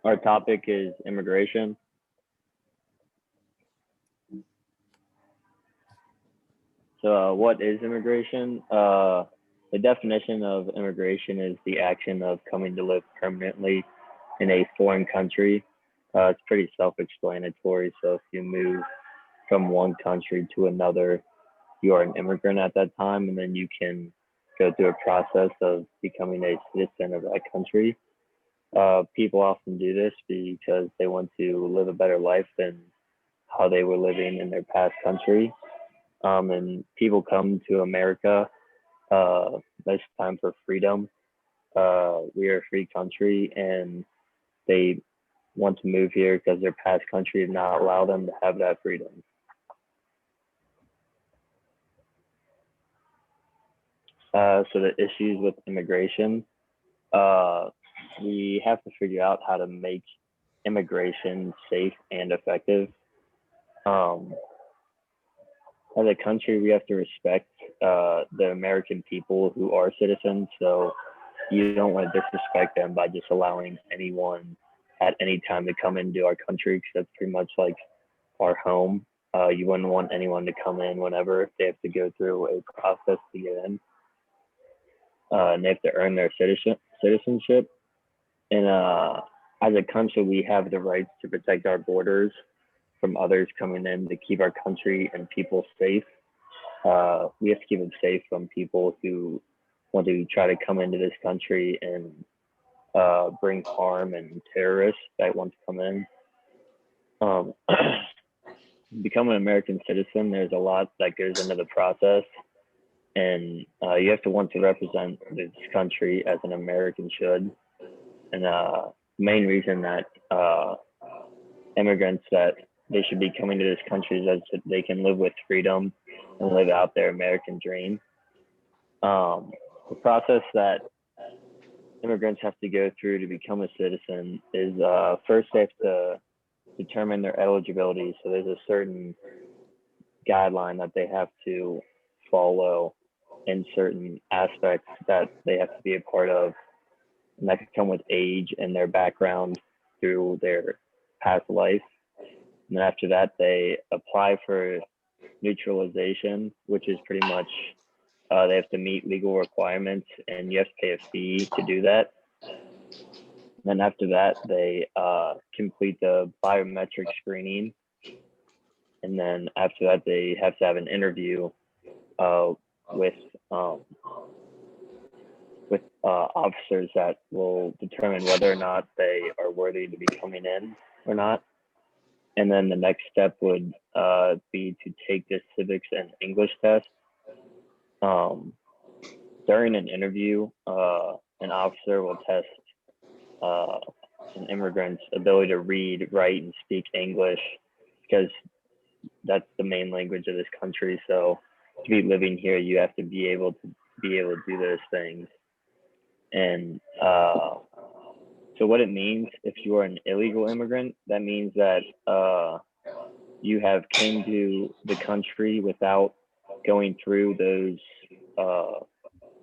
Our topic is immigration. So, what is immigration? The definition of immigration is the action of coming to live permanently in a foreign country. It's pretty self-explanatory. So, if you move from one country to another, you are an immigrant at that time, and then you can go through a process of becoming a citizen of that country. People often do this because they want to live a better life than how they were living in their past country. And people come to America this time for freedom. We are a free country, and they want to move here because their past country did not allow them to have that freedom. So the issues with immigration, uh, we have to figure out how to make immigration safe and effective. Um, as a country, we have to respect the American people who are citizens. So you don't want to disrespect them by just allowing anyone at any time to come into our country because that's pretty much like our home. You wouldn't want anyone to come in whenever they have to go through a process to get in, and they have to earn their citizenship. And as a country, we have the rights to protect our borders from others coming in to keep our country and people safe. We have to keep it safe from people who want to try to come into this country and bring harm and terrorists that want to come in. Um, become an American citizen, there's a lot that goes into the process, and you have to want to represent this country as an American should. And main reason that immigrants that they should be coming to this country is so they can live with freedom and live out their American dream. The process that immigrants have to go through to become a citizen is first they have to determine their eligibility. So there's a certain guideline that they have to follow in certain aspects that they have to be a part of, and that could come with age and their background through their past life. And then after that, they apply for neutralization, which is pretty much they have to meet legal requirements and you have to pay a fee to do that. Then after that, they complete the biometric screening. And then after that, they have to have an interview uh, with um, officers that will determine whether or not they are worthy to be coming in or not. And then the next step would be to take the civics and English test. Um, During an interview, an officer will test uh, an immigrant's ability to read, write, and speak English because that's the main language of this country. So to be living here, you have to be able to do those things. And so what it means if you are an illegal immigrant, that means that you have came to the country without going through those uh,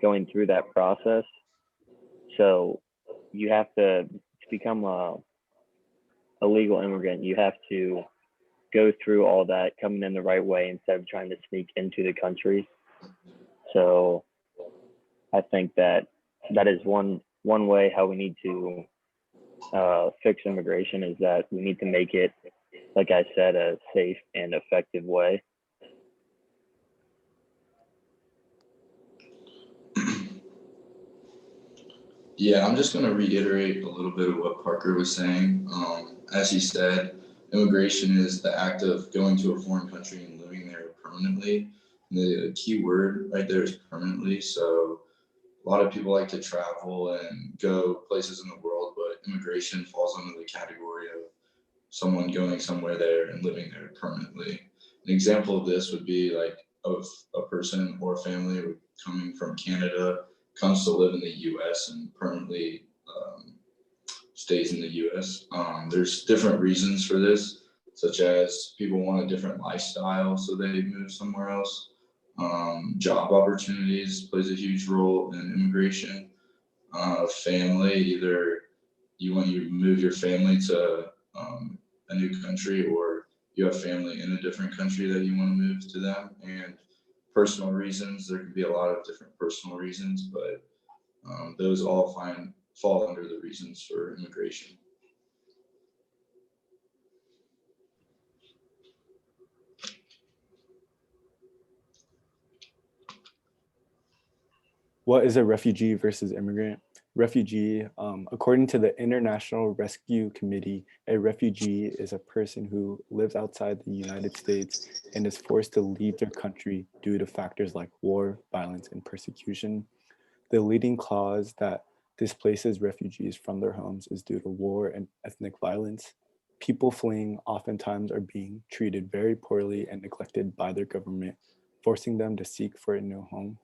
going through that process. So you have to become a legal immigrant. You have to go through all that coming in the right way instead of trying to sneak into the country. So I think that that is one way how we need to fix immigration is that we need to make it, like I said, a safe and effective way. Yeah, I'm just going to reiterate a little bit of what Parker was saying. As he said, immigration is the act of going to a foreign country and living there permanently. And the key word right there is permanently. So a lot of people like to travel and go places in the world, but immigration falls under the category of someone going somewhere there and living there permanently. An example of this would be like of a person or family coming from Canada comes to live in the U.S. and permanently stays in the U.S. There's different reasons for this, such as people want a different lifestyle, so they move somewhere else. Job opportunities plays a huge role in immigration. Family, either you want to move your family to a new country, or you have family in a different country that you want to move to them, and personal reasons. There could be a lot of different personal reasons, but those all fall under the reasons for immigration. What is a refugee versus immigrant? Refugee, according to the International Rescue Committee, a refugee is a person who lives outside the United States and is forced to leave their country due to factors like war, violence, and persecution. The leading cause that displaces refugees from their homes is due to war and ethnic violence. People fleeing oftentimes are being treated very poorly and neglected by their government, forcing them to seek for a new home.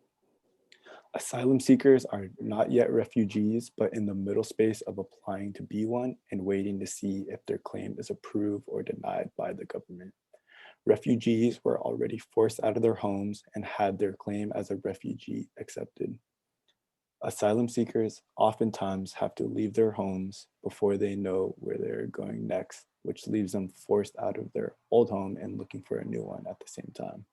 Asylum seekers are not yet refugees, but in the middle space of applying to be one and waiting to see if their claim is approved or denied by the government. Refugees were already forced out of their homes and had their claim as a refugee accepted. Asylum seekers oftentimes have to leave their homes before they know where they're going next, which leaves them forced out of their old home and looking for a new one at the same time.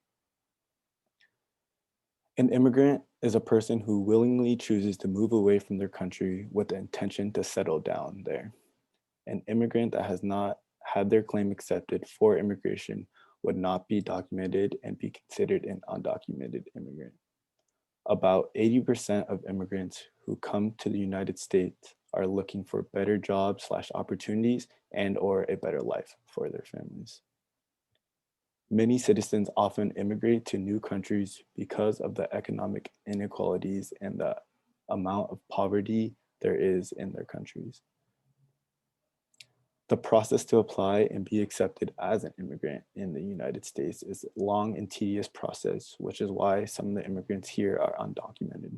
An immigrant is a person who willingly chooses to move away from their country with the intention to settle down there. An immigrant that has not had their claim accepted for immigration would not be documented and be considered an undocumented immigrant. About 80% of immigrants who come to the United States are looking for better jobs/opportunities and or a better life for their families. Many citizens often immigrate to new countries because of the economic inequalities and the amount of poverty there is in their countries. The process to apply and be accepted as an immigrant in the United States is a long and tedious process, which is why some of the immigrants here are undocumented.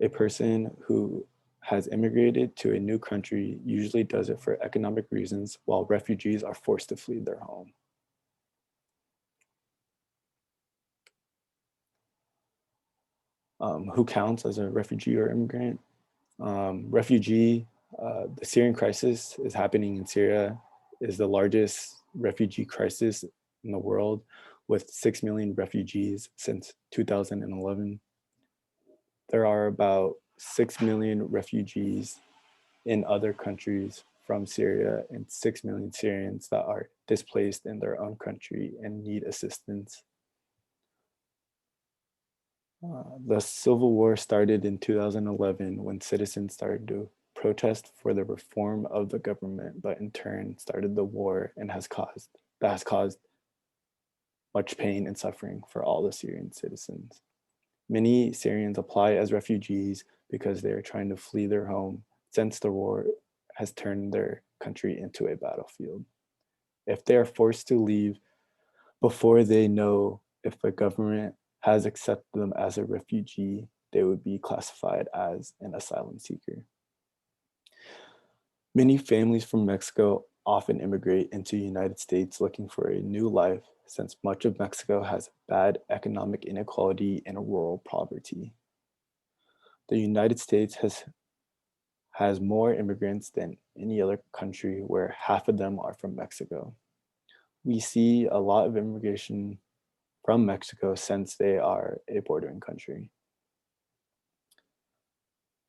A person who has immigrated to a new country usually does it for economic reasons, while refugees are forced to flee their home. Who counts as a refugee or immigrant? Refugee, the Syrian crisis is happening in Syria, is the largest refugee crisis in the world with 6 million refugees since 2011. There are about 6 million refugees in other countries from Syria and 6 million Syrians that are displaced in their own country and need assistance. The Civil War started in 2011 when citizens started to protest for the reform of the government, but in turn started the war and has caused much pain and suffering for all the Syrian citizens. Many Syrians apply as refugees because they are trying to flee their home since the war has turned their country into a battlefield. If they are forced to leave before they know if the government has accepted them as a refugee, they would be classified as an asylum seeker. Many families from Mexico often immigrate into the United States looking for a new life since much of Mexico has bad economic inequality and rural poverty. The United States has more immigrants than any other country where half of them are from Mexico. We see a lot of immigration from Mexico since they are a bordering country.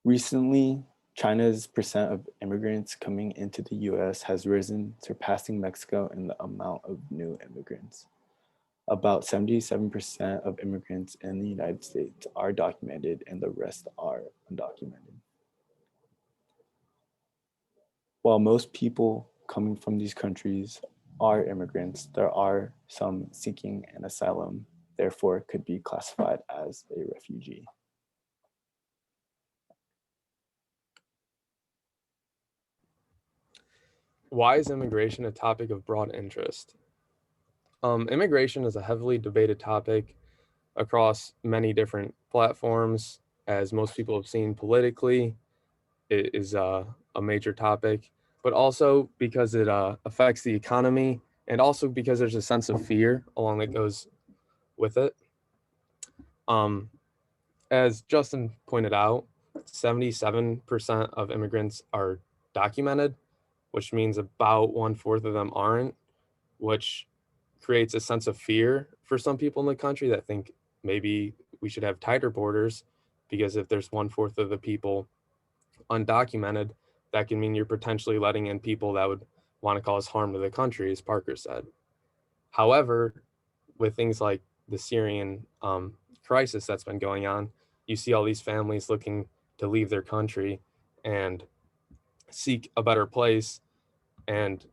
Recently, China's percent of immigrants coming into the US has risen, surpassing Mexico in the amount of new immigrants. About 77% of immigrants in the United States are documented and the rest are undocumented. While most people coming from these countries are immigrants, there are some seeking an asylum, therefore could be classified as a refugee. Why is immigration a topic of broad interest? Immigration is a heavily debated topic across many different platforms. As most people have seen politically, it is a major topic, but also because it affects the economy and also because there's a sense of fear along that goes with it. Um, as Justin pointed out, 77% of immigrants are documented, which means about 1/4 of them aren't, which creates a sense of fear for some people in the country that think maybe we should have tighter borders, because if there's 1/4 of the people undocumented, that can mean you're potentially letting in people that would want to cause harm to the country, as Parker said. However, with things like the Syrian crisis that's been going on, you see all these families looking to leave their country and seek a better place, and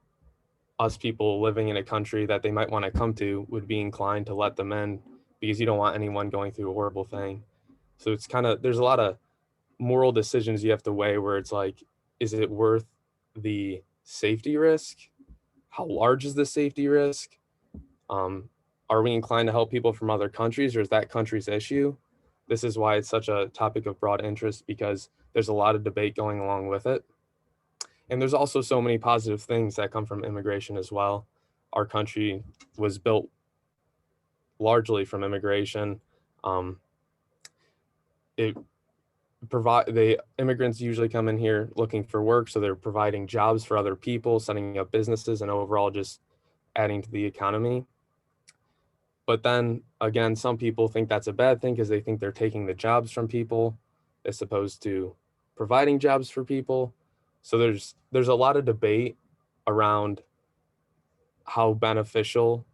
us people living in a country that they might want to come to would be inclined to let them in, because you don't want anyone going through a horrible thing. So it's kind of, there's a lot of moral decisions you have to weigh where it's like, is it worth the safety risk? How large is the safety risk? Are we inclined to help people from other countries, or is that country's issue? This is why it's such a topic of broad interest, because there's a lot of debate going along with it. And there's also so many positive things that come from immigration as well. Our country was built largely from immigration. The immigrants usually come in here looking for work, so they're providing jobs for other people, setting up businesses, and overall just adding to the economy. But then again, some people think that's a bad thing because they think they're taking the jobs from people as opposed to providing jobs for people. So there's a lot of debate around how beneficial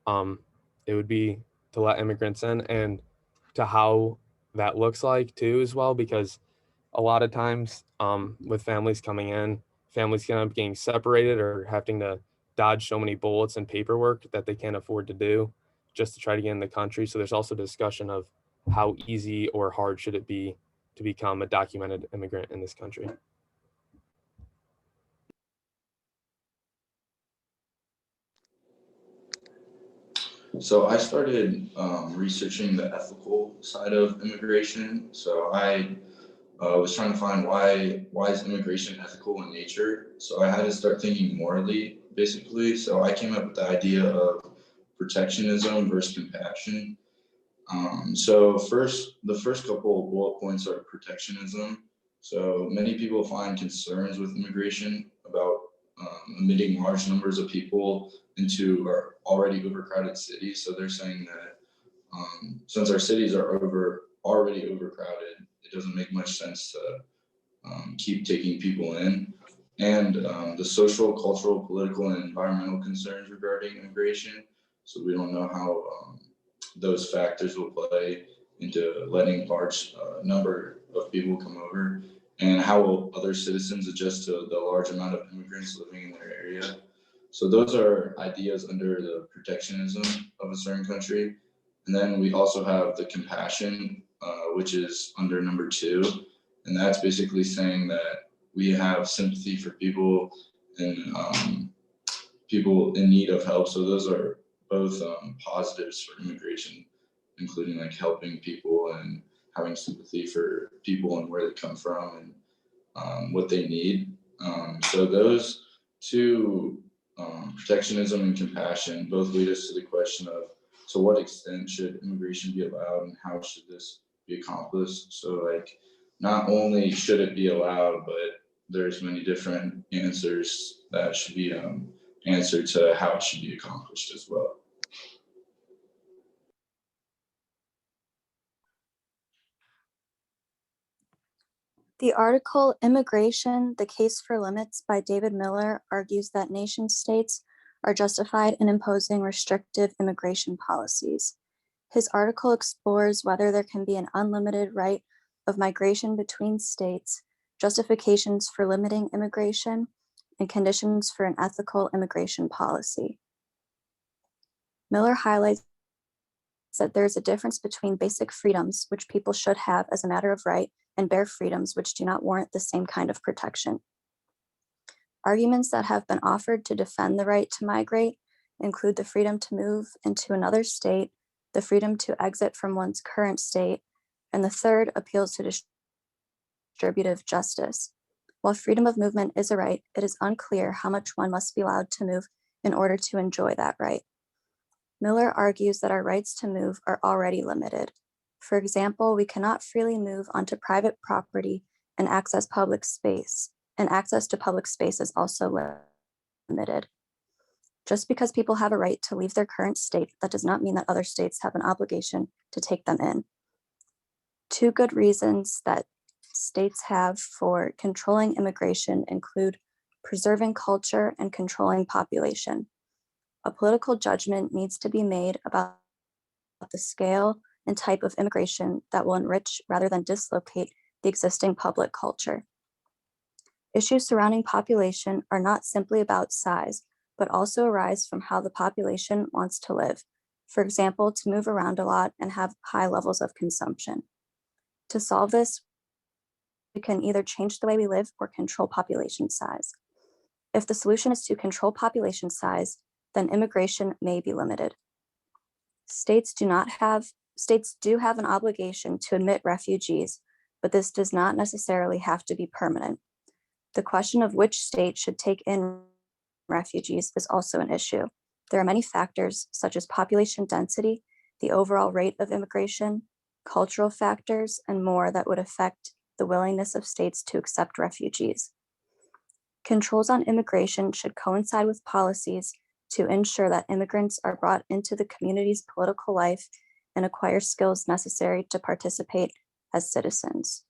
it would be to let immigrants in, and to how that looks like too as well, because a lot of times with families coming in, families can end up getting separated or having to dodge so many bullets and paperwork that they can't afford to do just to try to get in the country. So there's also discussion of how easy or hard should it be to become a documented immigrant in this country. So I started researching the ethical side of immigration. So I was trying to find why is immigration ethical in nature. So I had to start thinking morally, basically. So I came up with the idea of protectionism versus compassion. So the first couple of bullet points are protectionism. So many people find concerns with immigration about admitting large numbers of people into our already overcrowded cities. So they're saying that since our cities are already overcrowded, it doesn't make much sense to keep taking people in. And the social, cultural, political, and environmental concerns regarding immigration. So we don't know how those factors will play into letting large number of people come over, and how will other citizens adjust to the large amount of immigrants living in their area. So those are ideas under the protectionism of a certain country. And then we also have the compassion, which is under number 2. And that's basically saying that we have sympathy for people and people in need of help. So those are both positives for immigration, including like helping people and having sympathy for people and where they come from and what they need. So those two, protectionism and compassion, both lead us to the question of, to what extent should immigration be allowed and how should this be accomplished? So like, not only should it be allowed, but there's many different answers that should be answered to how it should be accomplished as well. The article Immigration, the Case for Limits by David Miller argues that nation states are justified in imposing restrictive immigration policies. His article explores whether there can be an unlimited right of migration between states, justifications for limiting immigration, and conditions for an ethical immigration policy. Miller highlights that there is a difference between basic freedoms, which people should have as a matter of right, and bare freedoms, which do not warrant the same kind of protection. Arguments that have been offered to defend the right to migrate include the freedom to move into another state, the freedom to exit from one's current state, and the third appeals to distributive justice. While freedom of movement is a right, it is unclear how much one must be allowed to move in order to enjoy that right. Miller argues that our rights to move are already limited. For example, we cannot freely move onto private property and access public space, and access to public space is also limited. Just because people have a right to leave their current state, that does not mean that other states have an obligation to take them in. Two good reasons that states have for controlling immigration include preserving culture and controlling population. A political judgment needs to be made about the scale and type of immigration that will enrich rather than dislocate the existing public culture. Issues surrounding population are not simply about size, but also arise from how the population wants to live. For example, to move around a lot and have high levels of consumption. To solve this, we can either change the way we live or control population size. If the solution is to control population size, then immigration may be limited. States do have an obligation to admit refugees, but this does not necessarily have to be permanent. The question of which state should take in refugees is also an issue. There are many factors such as population density, the overall rate of immigration, cultural factors, and more that would affect the willingness of states to accept refugees. Controls on immigration should coincide with policies to ensure that immigrants are brought into the community's political life and acquire skills necessary to participate as citizens.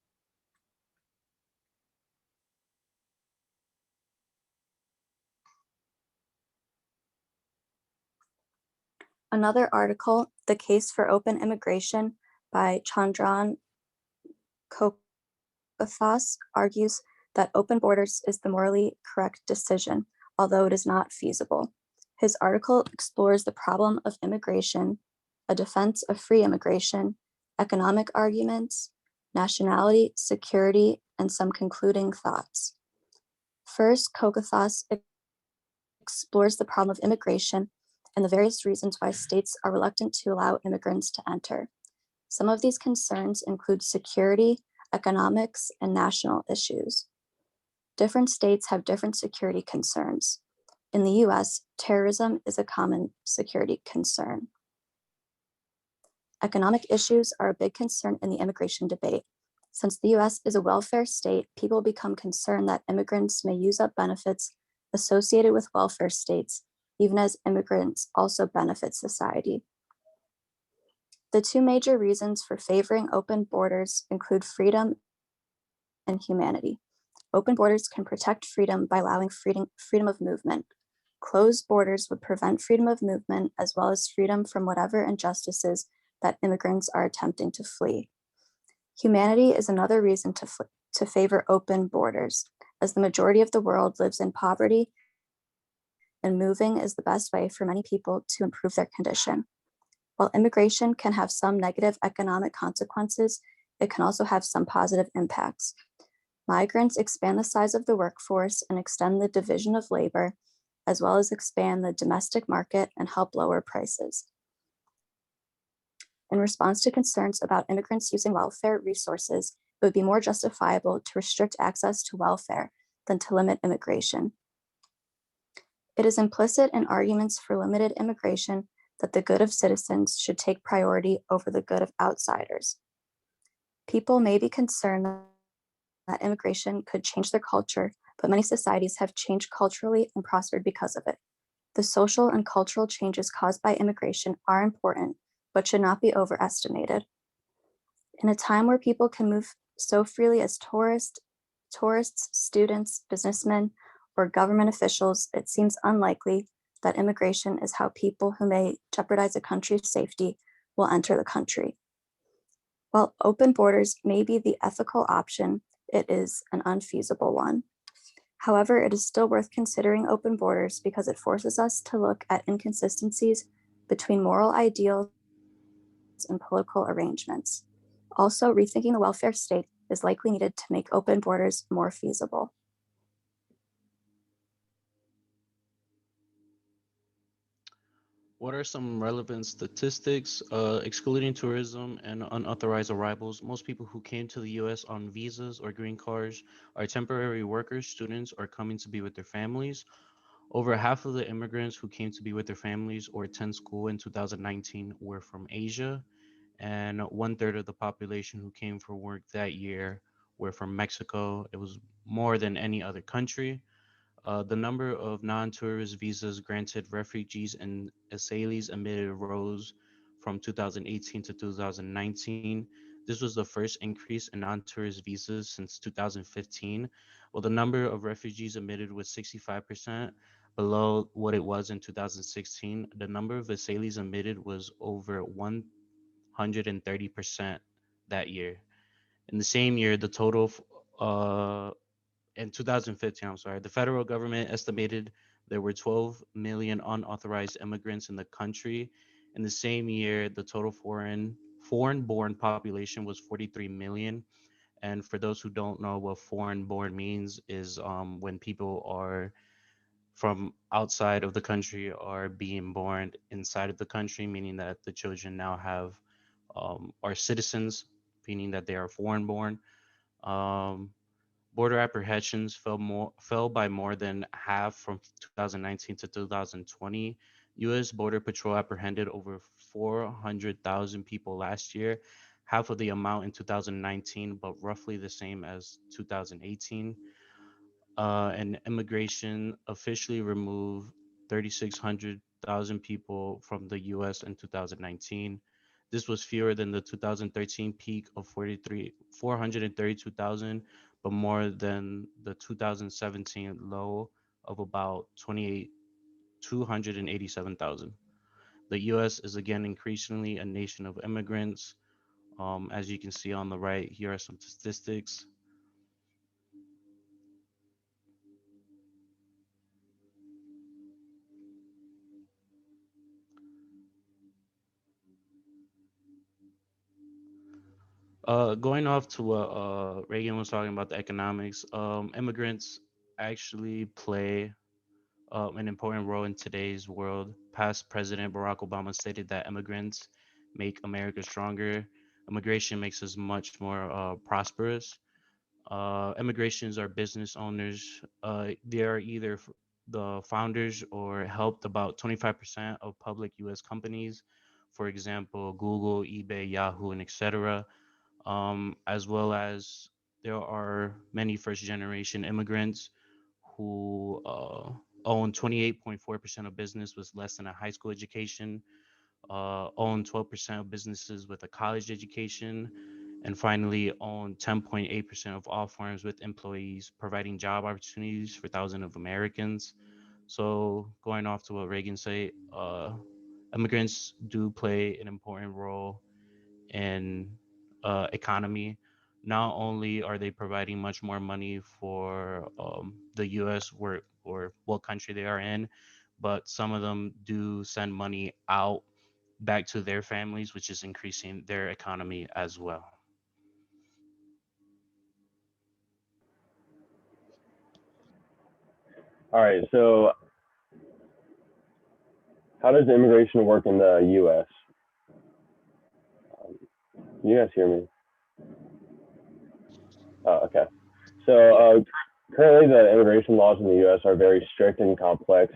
Another article, The Case for Open Immigration by Chandran Kokathas, argues that open borders is the morally correct decision, although it is not feasible. His article explores the problem of immigration, a defense of free immigration, economic arguments, nationality, security, and some concluding thoughts. First, Kokathas explores the problem of immigration and the various reasons why states are reluctant to allow immigrants to enter. Some of these concerns include security, economics, and national issues. Different states have different security concerns. In the US, terrorism is a common security concern. Economic issues are a big concern in the immigration debate. Since the US is a welfare state, people become concerned that immigrants may use up benefits associated with welfare states, even as immigrants also benefit society. The two major reasons for favoring open borders include freedom and humanity. Open borders can protect freedom by allowing freedom of movement. Closed borders would prevent freedom of movement as well as freedom from whatever injustices that immigrants are attempting to flee. Humanity is another reason to favor open borders, as the majority of the world lives in poverty, and moving is the best way for many people to improve their condition. While immigration can have some negative economic consequences, it can also have some positive impacts. Migrants expand the size of the workforce and extend the division of labor, as well as expand the domestic market and help lower prices. In response to concerns about immigrants using welfare resources, it would be more justifiable to restrict access to welfare than to limit immigration. It is implicit in arguments for limited immigration that the good of citizens should take priority over the good of outsiders. People may be concerned that immigration could change their culture, but many societies have changed culturally and prospered because of it. The social and cultural changes caused by immigration are important, but should not be overestimated. In a time where people can move so freely as tourists, students, businessmen, or government officials, it seems unlikely that immigration is how people who may jeopardize a country's safety will enter the country. While open borders may be the ethical option, it is an unfeasible one. However, it is still worth considering open borders because it forces us to look at inconsistencies between moral ideals and political arrangements. Also, rethinking the welfare state is likely needed to make open borders more feasible. What are some relevant statistics? Excluding tourism and unauthorized arrivals, most people who came to the US on visas or green cards are temporary workers, students, or coming to be with their families. Over half of the immigrants who came to be with their families or attend school in 2019 were from Asia, and one third of the population who came for work that year were from Mexico. It was more than any other country. The number of non-tourist visas granted refugees and asylees admitted rose from 2018 to 2019. This was the first increase in non-tourist visas since 2015, while the number of refugees admitted was 65% below what it was in 2016. The number of asylees admitted was over 130% that year. In the same year, the total in 2015, I'm sorry, the federal government estimated there were 12 million unauthorized immigrants in the country. In the same year, the total foreign-born population was 43 million. And for those who don't know what foreign-born means, is when people are from outside of the country are being born inside of the country, meaning that the children now are citizens, meaning that they are foreign-born. Um, Border apprehensions fell by more than half from 2019 to 2020. U.S. Border Patrol apprehended over 400,000 people last year, half of the amount in 2019, but roughly the same as 2018. And immigration officially removed 3,600,000 people from the U.S. in 2019. This was fewer than the 2013 peak of 432,000, but more than the 2017 low of about 287,000. The U.S. is again increasingly a nation of immigrants. As you can see on the right, here are some statistics. Going off to what Reagan was talking about, the economics, immigrants actually play an important role in today's world. Past President Barack Obama stated that immigrants make America stronger. Immigration makes us much more prosperous. Immigrations are business owners. They are either the founders or helped about 25% of public U.S. companies, for example, Google, eBay, Yahoo, and etc. As well as there are many first generation immigrants who own 28.4% of business with less than a high school education, own 12% of businesses with a college education, and finally own 10.8% of all firms with employees, providing job opportunities for thousands of Americans. So going off to what Reagan said, immigrants do play an important role in economy. Not only are they providing much more money for the U.S. or what country they are in, but some of them do send money out back to their families, which is increasing their economy as well. All right, so how does immigration work in the U.S.? Can you guys hear me? Oh, okay. So currently the immigration laws in the U.S. are very strict and complex.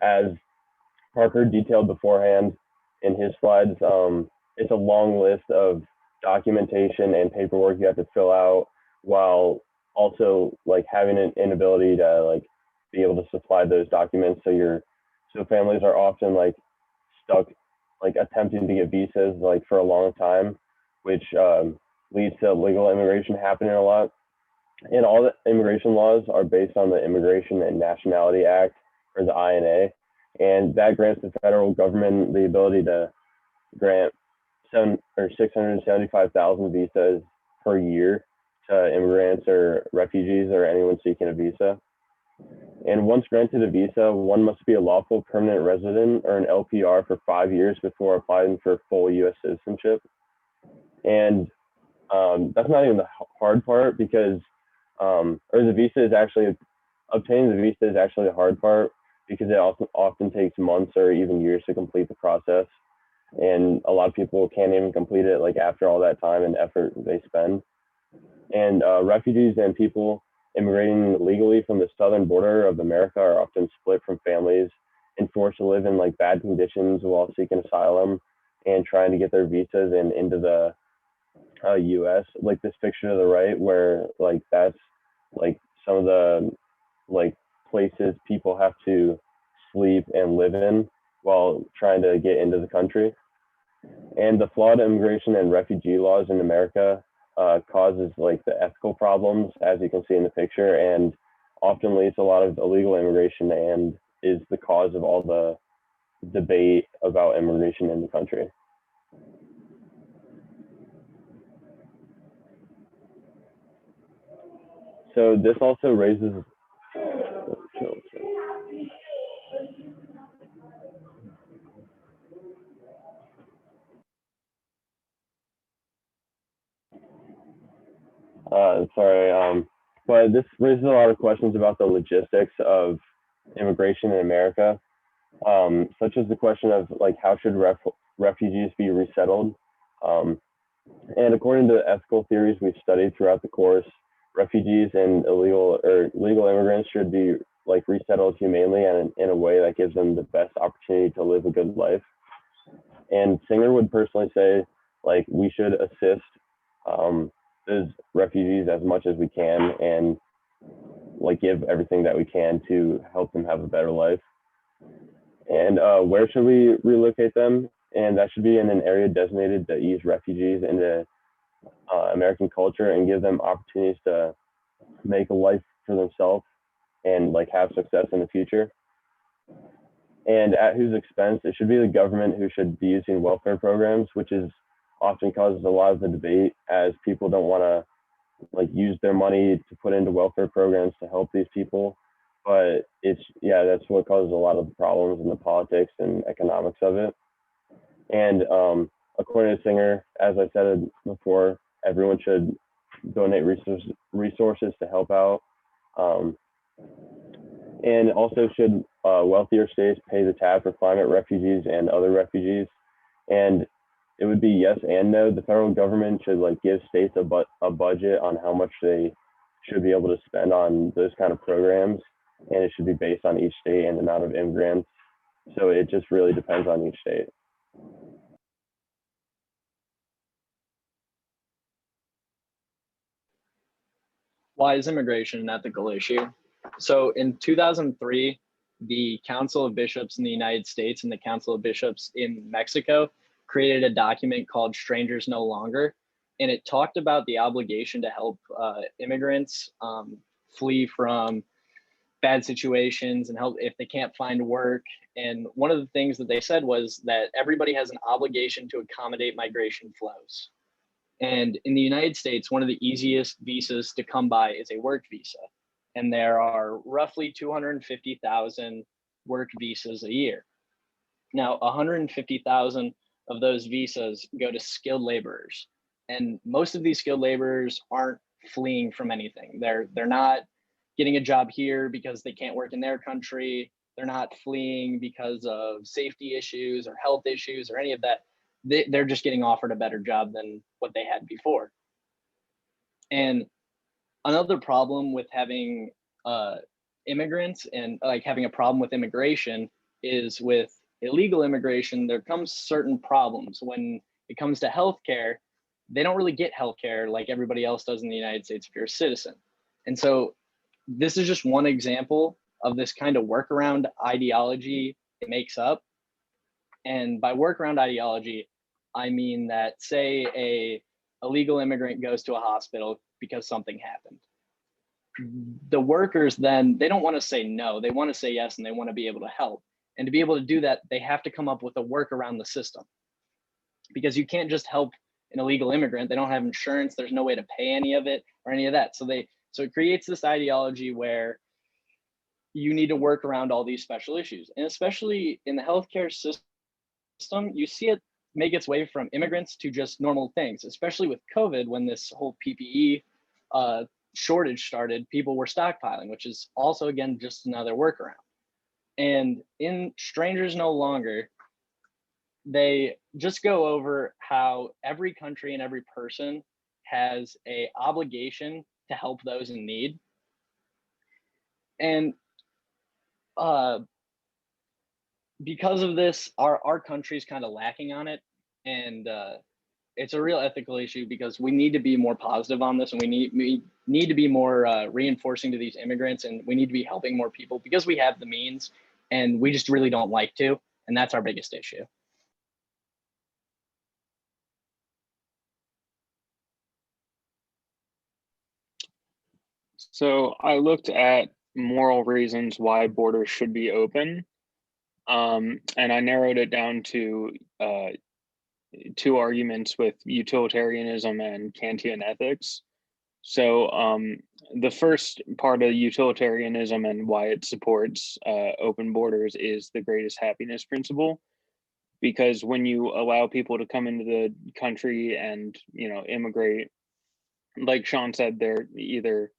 As Parker detailed beforehand in his slides, it's a long list of documentation and paperwork you have to fill out, while also like having an inability to like be able to supply those documents. So families are often like stuck like attempting to get visas like for a long time, which leads to illegal immigration happening a lot. And all the immigration laws are based on the Immigration and Nationality Act, or the INA, and that grants the federal government the ability to grant 675,000 visas per year to immigrants or refugees or anyone seeking a visa. And once granted a visa, one must be a lawful permanent resident or an LPR for 5 years before applying for full U.S. citizenship. And that's not even the hard part, because obtaining the visa is actually the hard part, because it often takes months or even years to complete the process. And a lot of people can't even complete it like after all that time and effort they spend. And refugees and people immigrating legally from the southern border of America are often split from families and forced to live in like bad conditions while seeking asylum and trying to get their visas and into the U.S. Like this picture to the right, where like that's like some of the like places people have to sleep and live in while trying to get into the country. And the flawed immigration and refugee laws in America causes like the ethical problems, as you can see in the picture, and often leads to a lot of illegal immigration and is the cause of all the debate about immigration in the country. So this also raises but this raises a lot of questions about the logistics of immigration in America, such as the question of like how should refugees be resettled? And according to the ethical theories we've studied throughout the course, refugees and legal immigrants should be like resettled humanely and in a way that gives them the best opportunity to live a good life. And Singer would personally say, like, we should assist those refugees as much as we can and like give everything that we can to help them have a better life. And where should we relocate them? And that should be in an area designated to ease refugees into American culture and give them opportunities to make a life for themselves and like have success in the future. And at whose expense? It should be the government who should be using welfare programs, which is often causes a lot of the debate as people don't want to like use their money to put into welfare programs to help these people. But that's what causes a lot of the problems in the politics and economics of it. And according to Singer, as I said before, everyone should donate resources to help out. And also should wealthier states pay the tab for climate refugees and other refugees? And it would be yes and no. The federal government should like give states a budget on how much they should be able to spend on those kind of programs. And it should be based on each state and the amount of immigrants. So it just really depends on each state. Why is immigration an ethical issue? So in 2003, the Council of Bishops in the United States and the Council of Bishops in Mexico created a document called Strangers No Longer. And it talked about the obligation to help immigrants flee from bad situations and help if they can't find work. And one of the things that they said was that everybody has an obligation to accommodate migration flows. And in the United States, one of the easiest visas to come by is a work visa. And there are roughly 250,000 work visas a year. Now, 150,000 of those visas go to skilled laborers. And most of these skilled laborers aren't fleeing from anything. They're not getting a job here because they can't work in their country. They're not fleeing because of safety issues or health issues or any of that. They're just getting offered a better job than what they had before. And another problem with having immigrants and like having a problem with immigration is with illegal immigration, there comes certain problems. When it comes to healthcare, they don't really get healthcare like everybody else does in the United States if you're a citizen. And so this is just one example of this kind of workaround ideology it makes up. And by workaround ideology, I mean that say a illegal immigrant goes to a hospital because something happened. The workers then, they don't want to say no, they want to say yes, and they want to be able to help. And to be able to do that, they have to come up with a work around the system. Because you can't just help an illegal immigrant. They don't have insurance, there's no way to pay any of it or any of that. So it creates this ideology where you need to work around all these special issues. And especially in the healthcare system, you see it make its way from immigrants to just normal things, especially with COVID, when this whole PPE shortage started, people were stockpiling, which is also, again, just another workaround. And in Strangers No Longer, they just go over how every country and every person has an obligation to help those in need. And because of this, our country's kind of lacking on it. And it's a real ethical issue because we need to be more positive on this, and we need to be more reinforcing to these immigrants, and we need to be helping more people because we have the means, and we just really don't like to, and that's our biggest issue. So I looked at moral reasons why borders should be open, and I narrowed it down to two arguments with utilitarianism and Kantian ethics. So the first part of utilitarianism and why it supports open borders is the greatest happiness principle, because when you allow people to come into the country and, you know, immigrate, like Sean said, they're either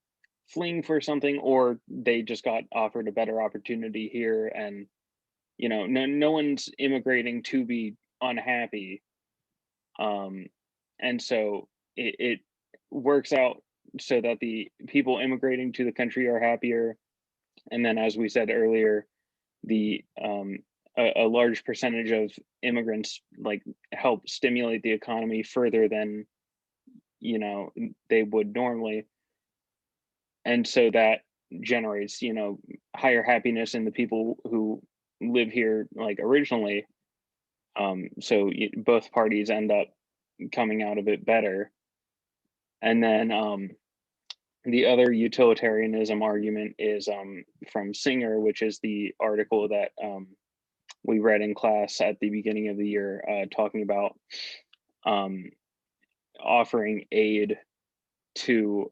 fleeing for something or they just got offered a better opportunity here, and, you know, no one's immigrating to be unhappy. And so it works out so that the people immigrating to the country are happier, and then, as we said earlier, the a large percentage of immigrants like help stimulate the economy further than, you know, they would normally, and so that generates, you know, higher happiness in the people who live here like originally. So both parties end up coming out of it better. And then the other utilitarianism argument is from Singer, which is the article that we read in class at the beginning of the year, talking about offering aid to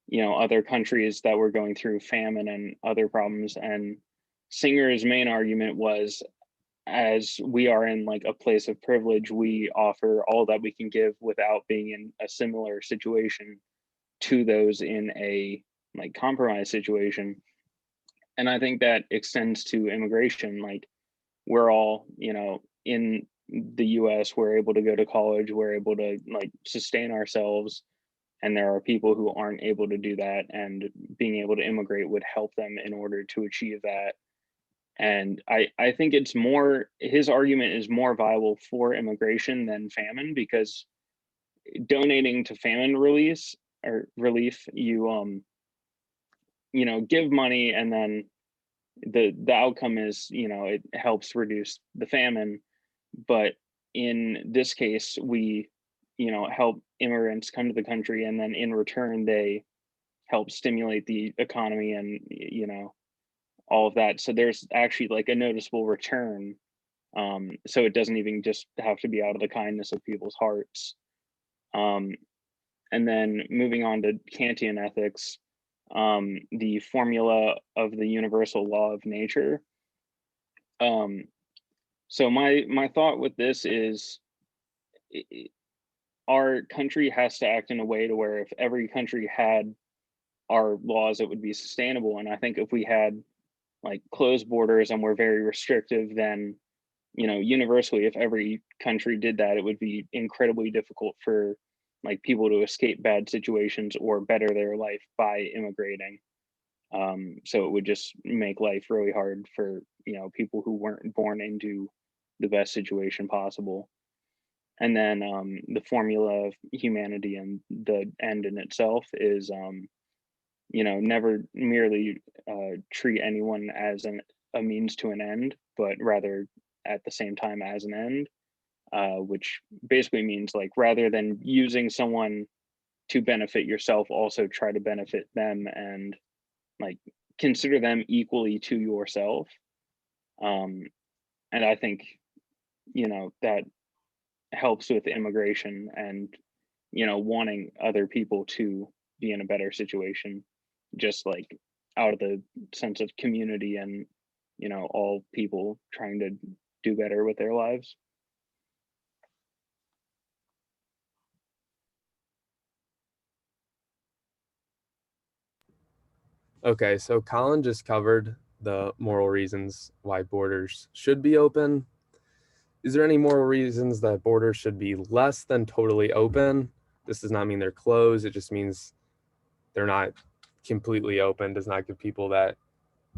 you know, other countries that were going through famine and other problems. And Singer's main argument was, as we are in like a place of privilege, we offer all that we can give without being in a similar situation to those in a like compromised situation. And I think that extends to immigration. Like, we're all, you know, in the US, we're able to go to college, we're able to like sustain ourselves, and there are people who aren't able to do that, and being able to immigrate would help them in order to achieve that. And I think it's more, his argument is more viable for immigration than famine, because donating to famine relief, you you know, give money, and then the outcome is, you know, it helps reduce the famine. But in this case, we, you know, help immigrants come to the country, and then in return they help stimulate the economy and, you know, all of that. So there's actually like a noticeable return. So it doesn't even just have to be out of the kindness of people's hearts. And then moving on to Kantian ethics, the formula of the universal law of nature. So my thought with this is, our country has to act in a way to where if every country had our laws, it would be sustainable. And I think if we had like closed borders and we're very restrictive, then, you know, universally, if every country did that, it would be incredibly difficult for like people to escape bad situations or better their life by immigrating. So it would just make life really hard for, you know, people who weren't born into the best situation possible. And then the formula of humanity and the end in itself is, you know, never merely treat anyone as a means to an end, but rather at the same time as an end, which basically means like, rather than using someone to benefit yourself, also try to benefit them and like consider them equally to yourself. And I think, you know, that helps with immigration and, you know, wanting other people to be in a better situation, just like out of the sense of community and, you know, all people trying to do better with their lives. Okay, so Colin just covered the moral reasons why borders should be open. Is there any moral reasons that borders should be less than totally open? This does not mean they're closed. It just means they're not completely open, does not give people that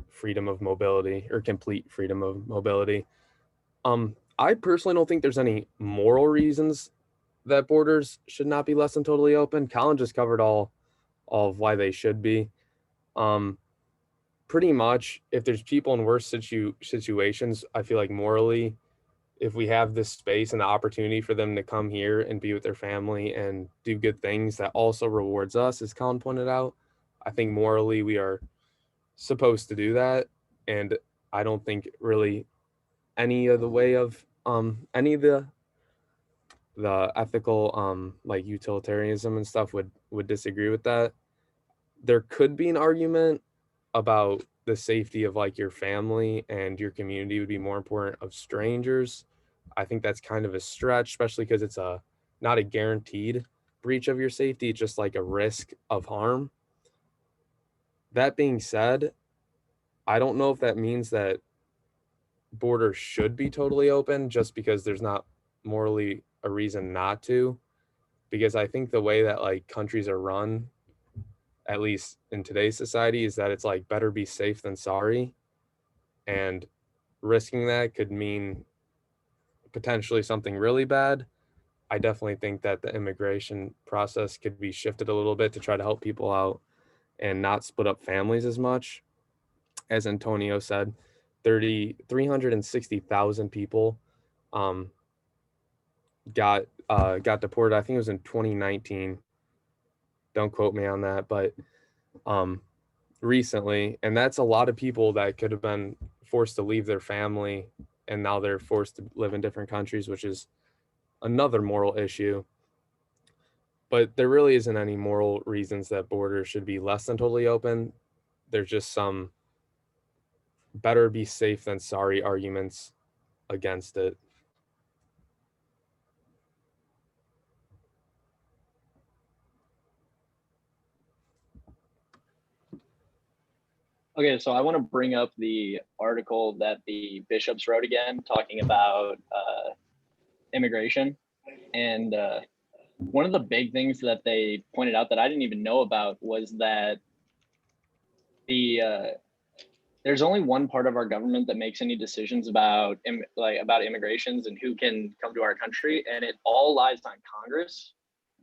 freedom of mobility or complete freedom of mobility. I personally don't think there's any moral reasons that borders should not be less than totally open. Colin just covered all of why they should be. Pretty much, if there's people in worse situations, I feel like morally, if we have this space and the opportunity for them to come here and be with their family and do good things that also rewards us, as Colin pointed out, I think morally we are supposed to do that. And I don't think really any of the way of any of the ethical like utilitarianism and stuff would disagree with that. There could be an argument about the safety of like your family and your community would be more important of strangers. I think that's kind of a stretch, especially because it's a not a guaranteed breach of your safety, it's just like a risk of harm. That being said, I don't know if that means that borders should be totally open just because there's not morally a reason not to. Because I think the way that like countries are run, at least in today's society, is that it's like better be safe than sorry. And risking that could mean potentially something really bad. I definitely think that the immigration process could be shifted a little bit to try to help people out and not split up families as much. As Antonio said, 360,000 people got deported. I think it was in 2019. Don't quote me on that, but recently, and that's a lot of people that could have been forced to leave their family and now they're forced to live in different countries, which is another moral issue. But there really isn't any moral reasons that borders should be less than totally open. There's just some better be safe than sorry arguments against it. Okay, so I want to bring up the article that the bishops wrote again, talking about immigration. And one of the big things that they pointed out that I didn't even know about was that there's only one part of our government that makes any decisions about immigrations and who can come to our country, and it all lies on Congress.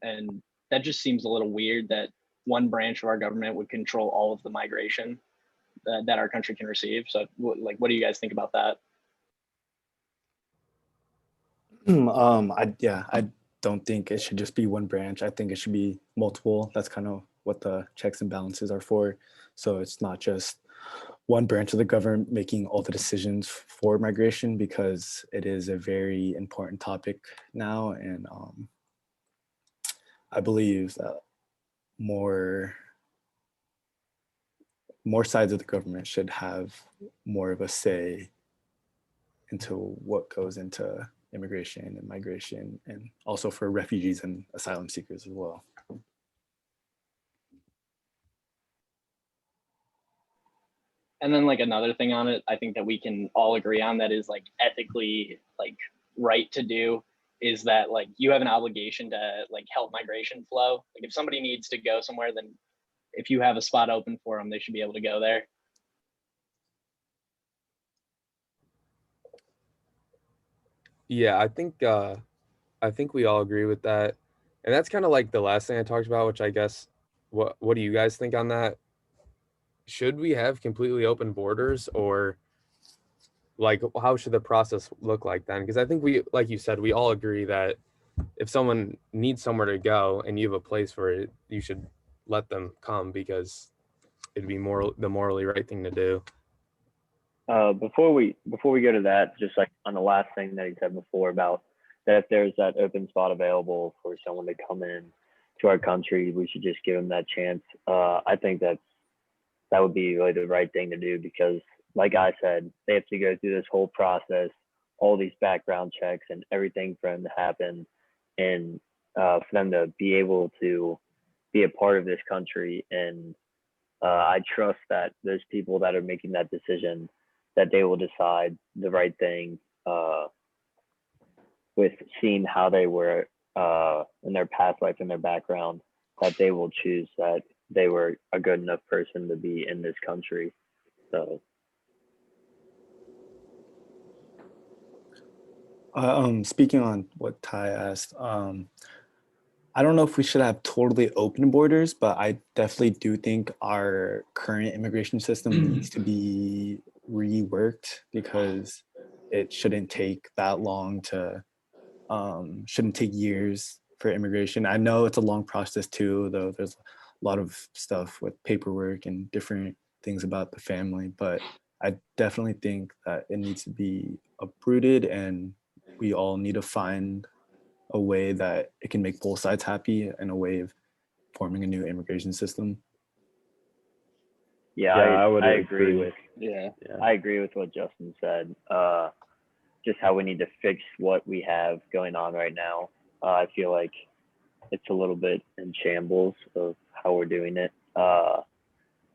And that just seems a little weird that one branch of our government would control all of the migration that our country can receive. So what do you guys think about that? I don't think it should just be one branch. I think it should be multiple. That's kind of what the checks and balances are for. So it's not just one branch of the government making all the decisions for migration, because it is a very important topic now. And I believe that more sides of the government should have more of a say into what goes into immigration and migration, and also for refugees and asylum seekers as well. And then like another thing on it, I think that we can all agree on that is like ethically like right to do is that like you have an obligation to like help migration flow. Like if somebody needs to go somewhere, then if you have a spot open for them, they should be able to go there. Yeah, I think we all agree with that. And that's kind of like the last thing I talked about, which I guess what do you guys think on that? Should we have completely open borders, or like how should the process look like then? Because I think we, like you said, we all agree that if someone needs somewhere to go and you have a place for it, you should let them come because it'd be the morally right thing to do. Before we go to that, just like on the last thing that he said before about that if there's that open spot available for someone to come in to our country, we should just give them that chance. I think that would be really the right thing to do, because like I said, they have to go through this whole process, all these background checks and everything for them to happen, and for them to be able to be a part of this country. And I trust that those people that are making that decision, that they will decide the right thing with seeing how they were in their past life and their background, that they will choose that they were a good enough person to be in this country. So Speaking on what Ty asked, I don't know if we should have totally open borders, but I definitely do think our current immigration system needs to be reworked because it shouldn't take that long to, shouldn't take years for immigration. I know it's a long process too, though there's a lot of stuff with paperwork and different things about the family, but I definitely think that it needs to be uprooted and we all need to find a way that it can make both sides happy and a way of forming a new immigration system. Yeah, I would I agree agree. with Yeah. I agree with what Justin said. Just how we need to fix what we have going on right now. I feel like it's a little bit in shambles of how we're doing it.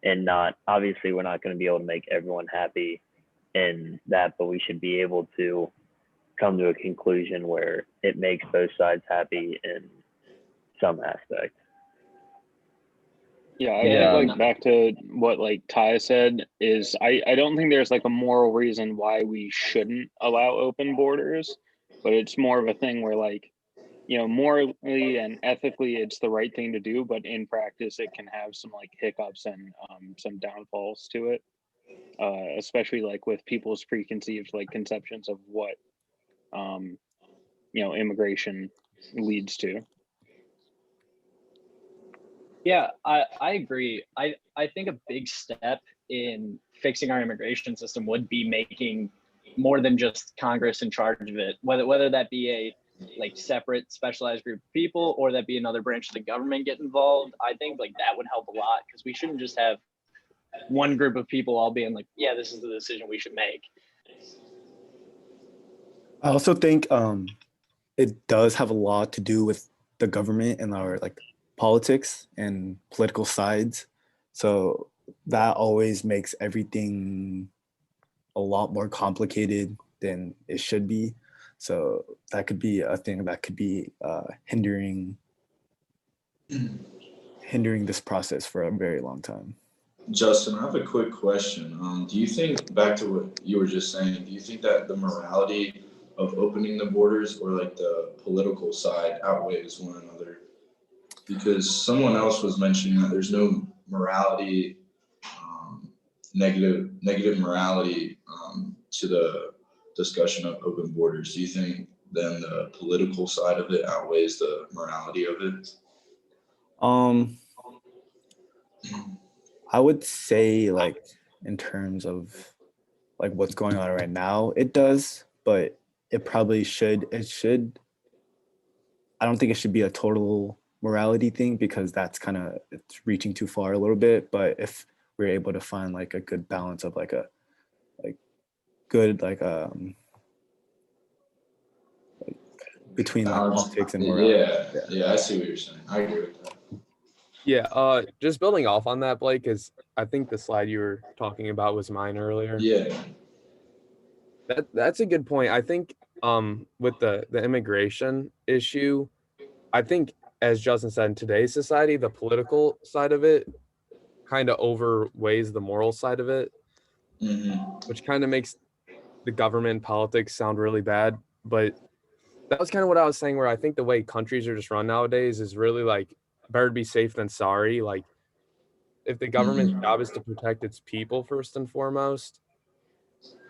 And not obviously we're not going to be able to make everyone happy in that, but we should be able to come to a conclusion where it makes both sides happy in some aspect. Yeah, I Yeah. think like back to what like Ty said is I don't think there's like a moral reason why we shouldn't allow open borders, but it's more of a thing where like, you know, morally and ethically it's the right thing to do, but in practice it can have some like hiccups and some downfalls to it. Especially like with people's preconceived like conceptions of what you know, immigration leads to. Yeah, I agree. I think a big step in fixing our immigration system would be making more than just Congress in charge of it, whether that be a like separate specialized group of people or that be another branch of the government get involved. I think like that would help a lot because we shouldn't just have one group of people all being like, yeah, this is the decision we should make. I also think it does have a lot to do with the government and our like politics and political sides. So that always makes everything a lot more complicated than it should be. So that could be a thing that could be hindering this process for a very long time. Justin, I have a quick question. Do you think, back to what you were just saying, do you think that the morality of opening the borders or like the political side outweighs one another? Because someone else was mentioning that there's no morality, negative morality to the discussion of open borders. Do you think then the political side of it outweighs the morality of it? I would say like in terms of like what's going on right now, it does, but it probably should. I don't think it should be a total morality thing because that's kind of it's reaching too far a little bit. But if we're able to find like a good balance of like a good like between like politics and morality. Yeah, I see what you're saying. I agree with that. Yeah, just building off on that, Blake, is I think the slide you were talking about was mine earlier. Yeah. That's a good point. I think with the immigration issue, I think as Justin said, in today's society, the political side of it kind of overweighs the moral side of it, which kind of makes the government politics sound really bad. But that was kind of what I was saying, where I think the way countries are just run nowadays is really like better to be safe than sorry. Like if the government's job is to protect its people first and foremost,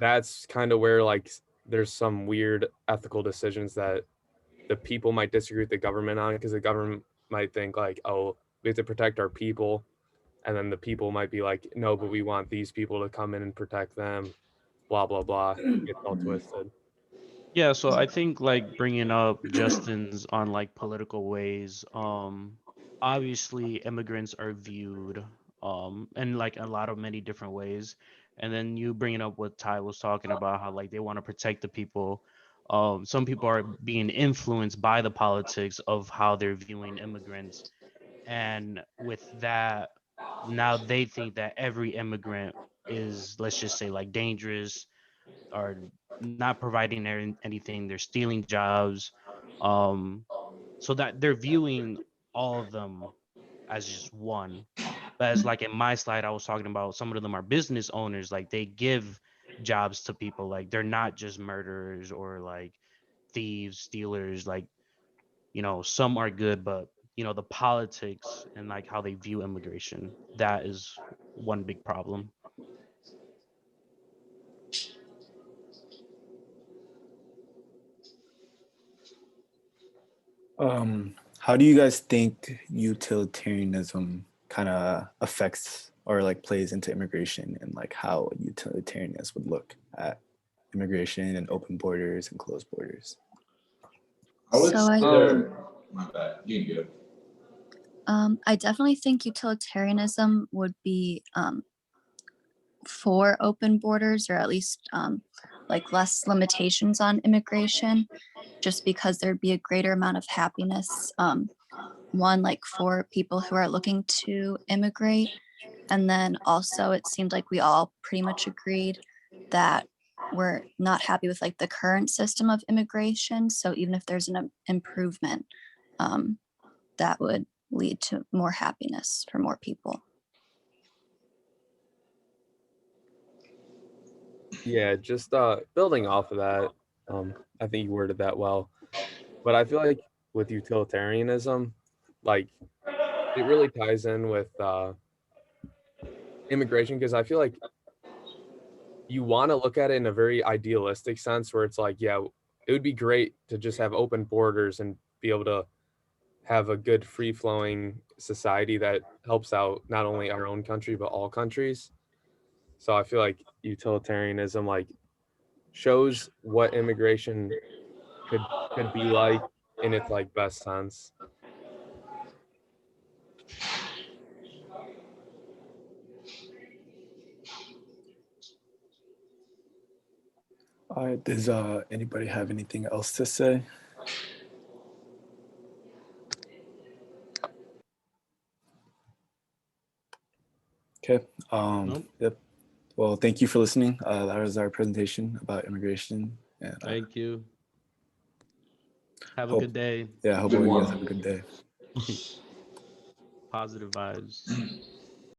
that's kind of where like there's some weird ethical decisions that the people might disagree with the government on, because the government might think like, oh, we have to protect our people, and then the people might be like, no, but we want these people to come in and protect them, blah blah blah. It gets all twisted. Yeah, so I think like bringing up Justin's on like political ways, obviously immigrants are viewed in like a lot of many different ways. And then you bringing up what Ty was talking about, how like they want to protect the people. Some people are being influenced by the politics of how they're viewing immigrants. And with that, now they think that every immigrant is, let's just say, like dangerous, or not providing anything. They're stealing jobs, so that they're viewing all of them as just one. But as like in my slide, I was talking about some of them are business owners. Like they give jobs to people. Like they're not just murderers or like thieves, stealers, like, some are good, but the politics and like how they view immigration, that is one big problem. How do you guys think utilitarianism kind of affects or like plays into immigration, and like how utilitarianists would look at immigration and open borders and closed borders? I would So I- say, my bad, you can go. I definitely think utilitarianism would be for open borders, or at least like less limitations on immigration, just because there'd be a greater amount of happiness. One, like for people who are looking to immigrate. And then also it seemed like we all pretty much agreed that we're not happy with like the current system of immigration. So even if there's an improvement, that would lead to more happiness for more people. Yeah, just building off of that, I think you worded that well. But I feel like with utilitarianism, like it really ties in with immigration, because I feel like you want to look at it in a very idealistic sense where it's like, yeah, it would be great to just have open borders and be able to have a good free flowing society that helps out not only our own country, but all countries. So I feel like utilitarianism like shows what immigration could be like in its like best sense. All right, does anybody have anything else to say? Okay. Nope. Yep. Well, thank you for listening. That was our presentation about immigration. And Thank you. Have a Hope- good day. yeah, I hope all you guys have a good day. Positive vibes.